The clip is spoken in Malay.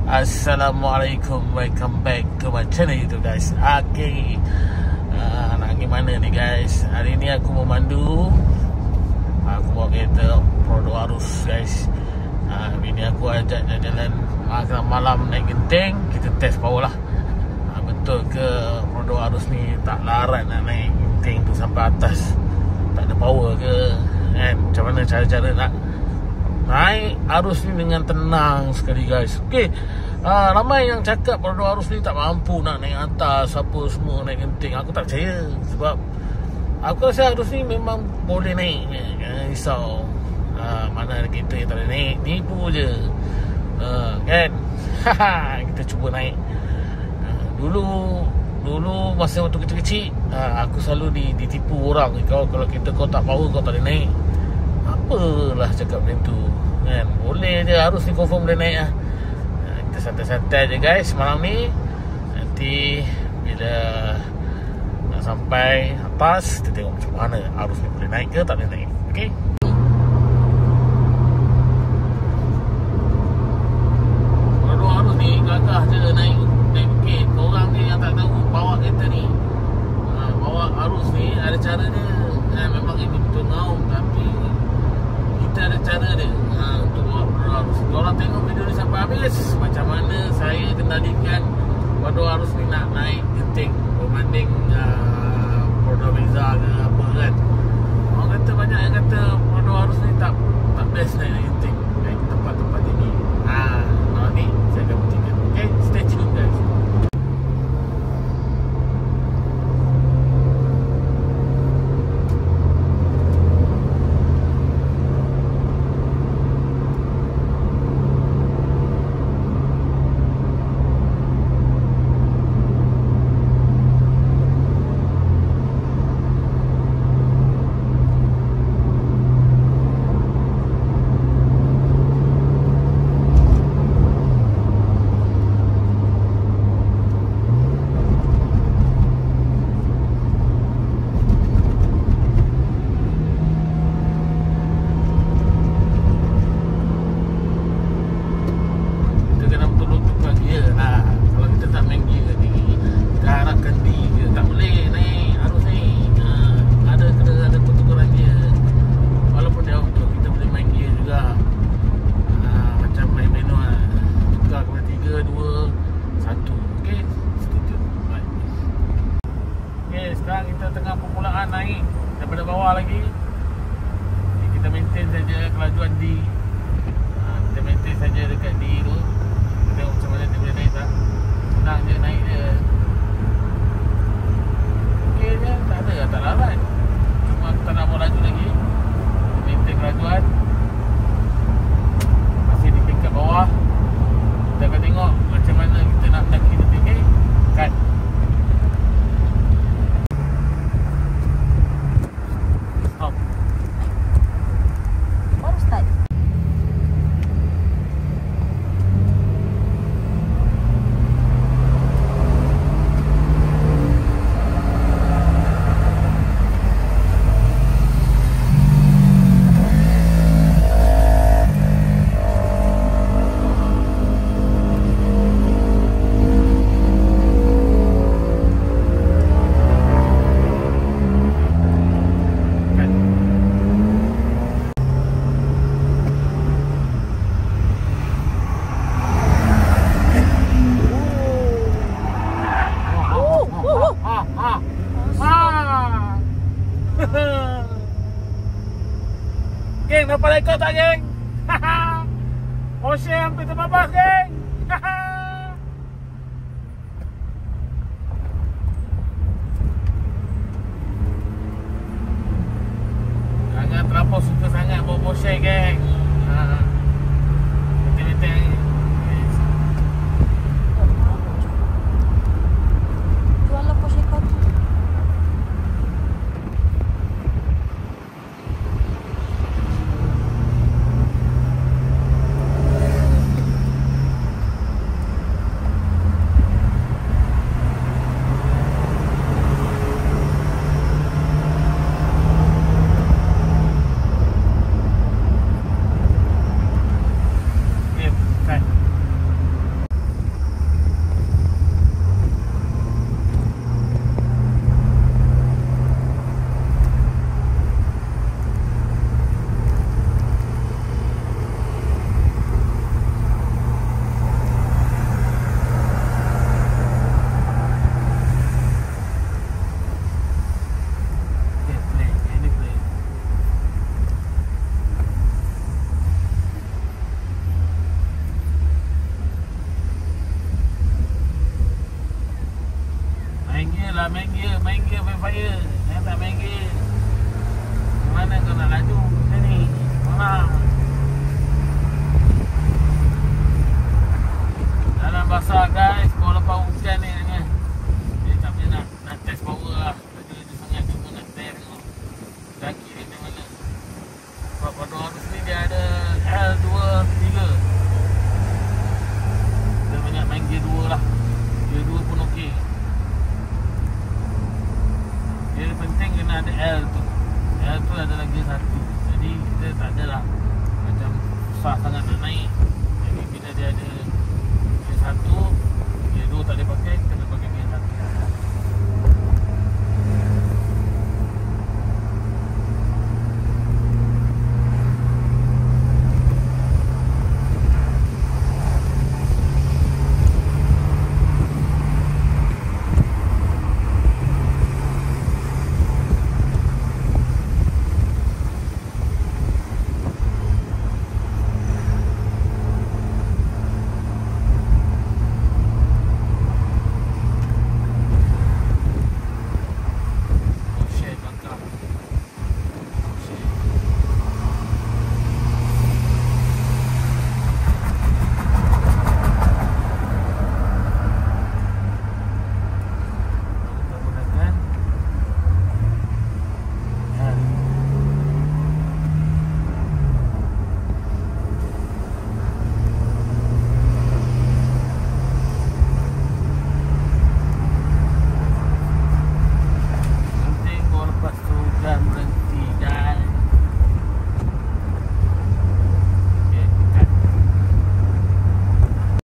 Assalamualaikum, welcome back to my channel YouTube guys. Okay, nak pergi mana ni guys? Hari ni aku memandu. Aku bawa kereta Produk Arus guys. Bini aku ajak jalan malam naik Genting. Kita test power lah. Betul ke Produk Arus ni tak larat nak naik Genting tu sampai atas? Tak ada power ke? Kan? Macam mana cara-cara nak naik arus ni dengan tenang sekali guys. Okay, ramai yang cakap Produk Arus ni tak mampu nak naik atas, apa semua naik Genting. Aku tak percaya. Sebab aku rasa arus ni memang boleh naik. Risau mana ada kereta yang tak boleh naik. Nipu je. Kan. Kita cuba naik. Dulu masa waktu kecil-kecil, aku selalu ditipu orang. Kalau kereta kau tak power, kau tak boleh naik. Apalah cakap macam tu kan. Boleh je, arus ni confirm boleh naik lah. Kita santai-santai je guys malam ni. Nanti bila nak sampai atas, kita tengok macam mana arus ni boleh naik ke tak boleh naik. Okay. Produk arus ni gagah je naik bukit. Korang ni yang tak tahu bawa kereta ni, bawa arus ni ada cara dia. Memang ini betul ngaum, tapi kita ada cara dia untuk bawa Produk Arus. Korang tengok video ni sampai habis, macam mana saya kendalikan Produk Arus ni nak naik Genting berbanding Produk Beza ke apa kan. Orang kata, banyak yang kata Produk Arus ni tak best naik Genting, naik tempat-tempat tinggi. Malam ni saya akan buktikan. Okay, stay tune guys. Sekarang kita tengah permulaan naik daripada bawah lagi. Kita maintain saja kelajuan D. Kita maintain saja dekat D tu. Kita tengok macam mana dia boleh naik tak. Senang je naik dia. Okay je, tak ada, tak larat. Cuma aku tak nak bawa laju lagi. Kita maintain kelajuan. Masih di tingkat bawah. Kita akan tengok macam mana kita nak mendaki nanti. Okay, cut. Geng, dapat rekod tak geng? Porsche hampir terbabas geng. Jangan terlampau suka sangat bawa Porsche geng. Betul-betul. Jual Porsche kau tu. main gear fire. Yang tak main gear. Mana kau nak laju? Sini. Mana?